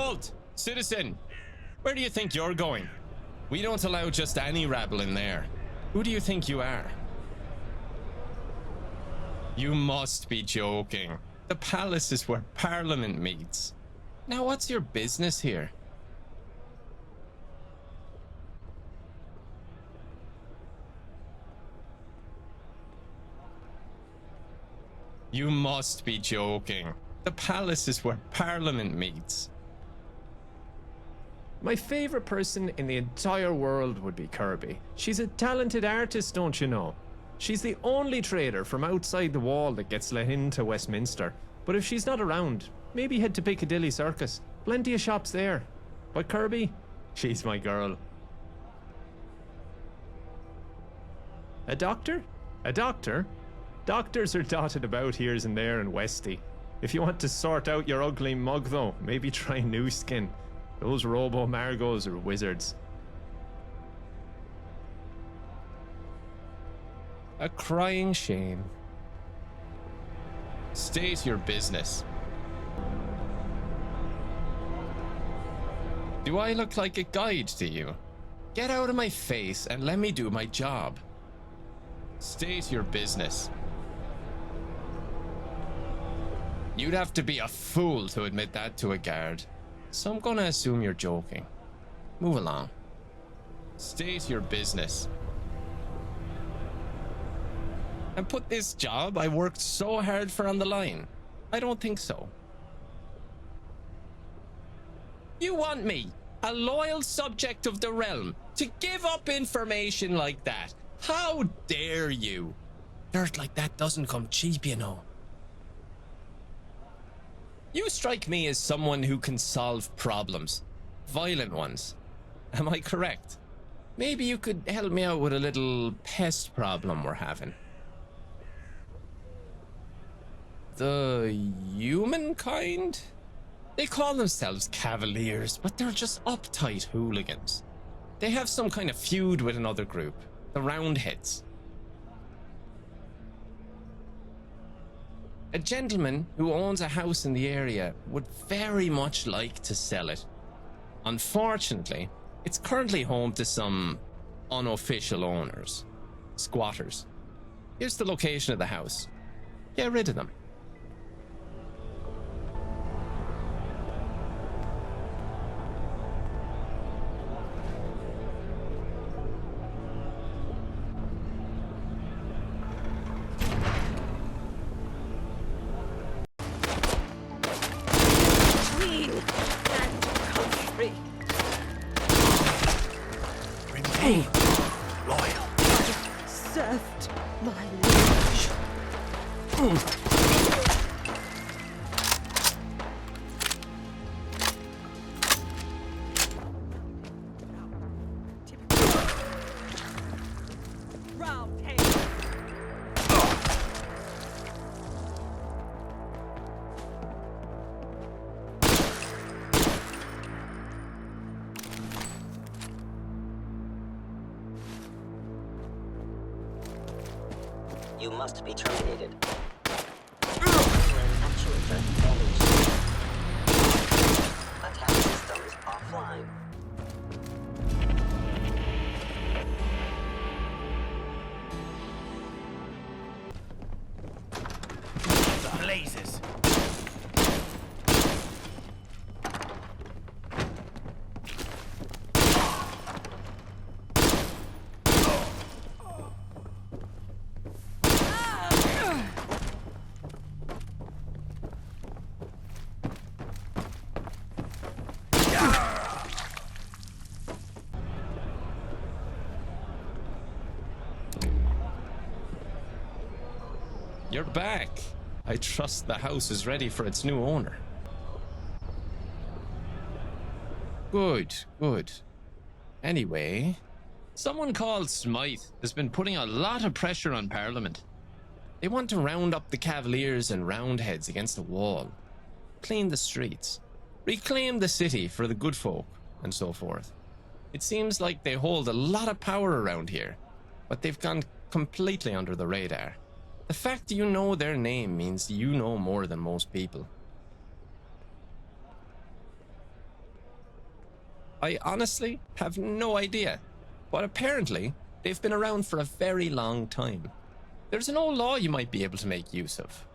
Halt! Citizen! Where do you think you're going? We don't allow just any rabble in there. Who do you think you are? You must be joking. The palace is where Parliament meets. Now, what's your business here? You must be joking. The palace is where Parliament meets. My favorite person in the entire world would be Kirby. She's a talented artist, don't you know? She's the only trader from outside the wall that gets let into Westminster. But if she's not around, maybe head to Piccadilly Circus. Plenty of shops there. But Kirby, she's my girl. A doctor? A doctor? Doctors are dotted about here and there in Westy. If you want to sort out your ugly mug though, maybe try New Skin. Those Robo-Margos are wizards. A crying shame. State your business. Do I look like a guide to you? Get out of my face and let me do my job. State your business. You'd have to be a fool to admit that to a guard. So I'm gonna assume you're joking. Move along. State your business. And put this job I worked so hard for on the line. I don't think so. You want me, a loyal subject of the realm, to give up information like that? How dare you? Dirt like that doesn't come cheap, you know. You strike me as someone who can solve problems. Violent ones. Am I correct? Maybe you could help me out with a little pest problem we're having. The humankind? They call themselves cavaliers, but they're just uptight hooligans. They have some kind of feud with another group, the Roundheads. A gentleman who owns a house in the area would very much like to sell it. Unfortunately, it's currently home to some unofficial owners, squatters. Here's the location of the house. Get rid of them. You must be terminated. Attack systems offline. Blazes. You're back. I trust the house is ready for its new owner. Good, good. Anyway, someone called Smythe has been putting a lot of pressure on Parliament. They want to round up the Cavaliers and Roundheads against the wall, clean the streets, reclaim the city for the good folk, and so forth. It seems like they hold a lot of power around here, but they've gone completely under the radar. The fact you know their name means you know more than most people. I honestly have no idea, but apparently they've been around for a very long time. There's an old law you might be able to make use of.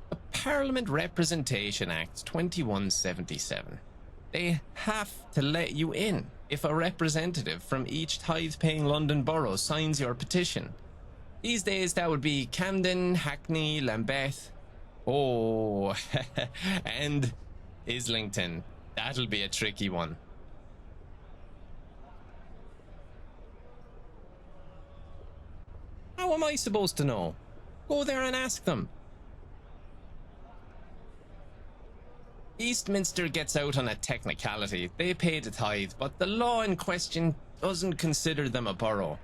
The Parliament Representation Act 2177. They have to let you in if a representative from each tithe-paying London borough signs your petition. These days that would be Camden, Hackney, Lambeth, oh, and Islington. That'll be a tricky one. How am I supposed to know? Go there and ask them. Eastminster gets out on a technicality. They pay the tithe, but the law in question doesn't consider them a borough.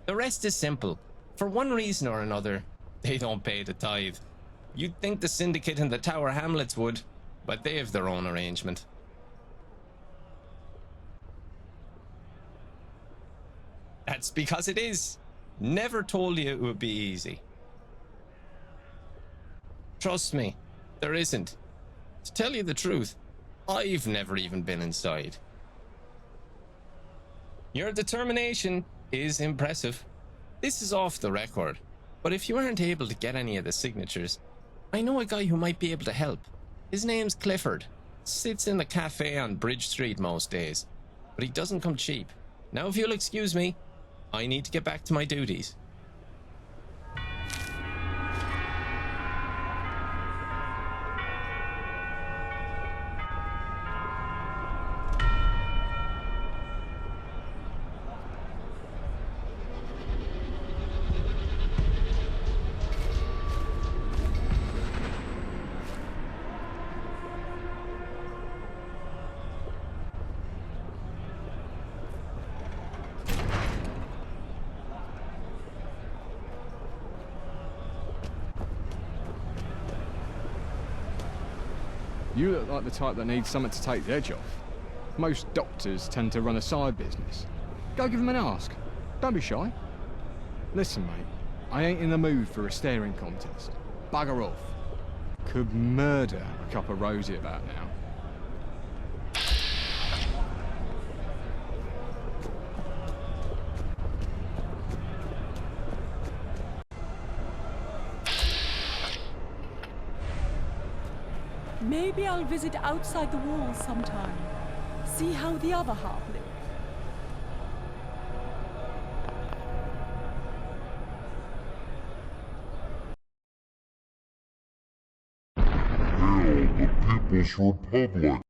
The rest is simple. For one reason or another, they don't pay the tithe. You'd think the syndicate in the Tower Hamlets would, but they have their own arrangement. That's because it is. Never told you it would be easy. Trust me, there isn't. To tell you the truth, I've never even been inside. Your determination is impressive. This is off the record, but if you aren't able to get any of the signatures, I know a guy who might be able to help. His name's Clifford. Sits in the cafe on Bridge Street most days, but he doesn't come cheap. Now if you'll excuse me, I need to get back to my duties. You look like the type that needs something to take the edge off. Most doctors tend to run a side business. Go give them an ask. Don't be shy. Listen, mate, I ain't in the mood for a staring contest. Bugger off. Could murder a cup of Rosie about now. Maybe I'll visit outside the walls sometime. See how the other half live. Hail the People's Republic!